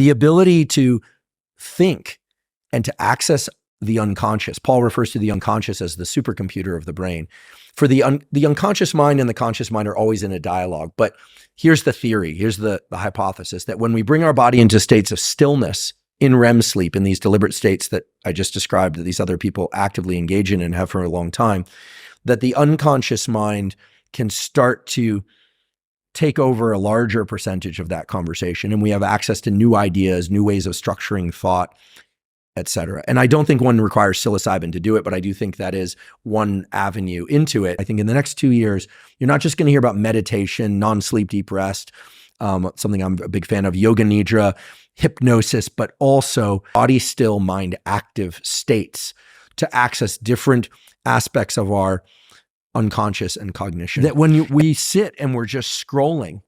The ability to think and to access the unconscious. Paul refers to the unconscious as the supercomputer of the brain. For the unconscious mind and the conscious mind are always in a dialogue. But here's the theory, here's the hypothesis, that when we bring our body into states of stillness in REM sleep, in these deliberate states that I just described, that these other people actively engage in and have for a long time, that the unconscious mind can start to take over a larger percentage of that conversation. And we have access to new ideas, new ways of structuring thought, et cetera. And I don't think one requires psilocybin to do it, but I do think that is one avenue into it. I think in the next 2 years, you're not just going to hear about meditation, non-sleep deep rest, something I'm a big fan of, yoga nidra, hypnosis, but also body still, mind active states to access different aspects of our unconscious and cognition. That when we sit and we're just scrolling,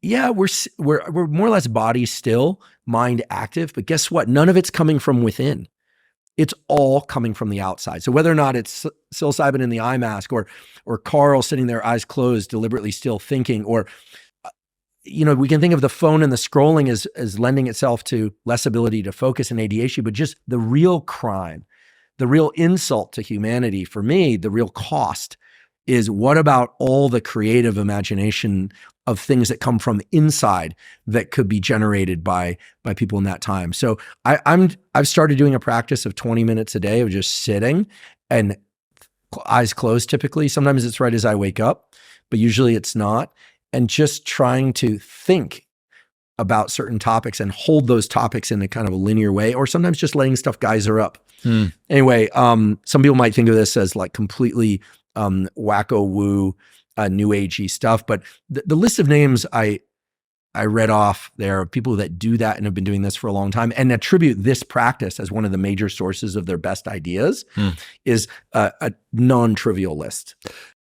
yeah, we're more or less body still, mind active, but guess what? None of it's coming from within. It's all coming from the outside. So whether or not it's psilocybin in the eye mask, or Carl sitting there, eyes closed, deliberately still thinking, or we can think of the phone and the scrolling as lending itself to less ability to focus and ADHD, but just the real crime, the real insult to humanity, for me, the real cost is, what about all the creative imagination of things that come from inside that could be generated by people in that time? So I've started doing a practice of 20 minutes a day of just sitting and eyes closed typically. Sometimes it's right as I wake up, but usually it's not. And just trying to think about certain topics and hold those topics in a kind of a linear way, or sometimes just letting stuff geyser up. Anyway, some people might think of this as like completely wacko woo, new agey stuff. But the list of names I read off there of people that do that and have been doing this for a long time and attribute this practice as one of the major sources of their best ideas is a non-trivial list.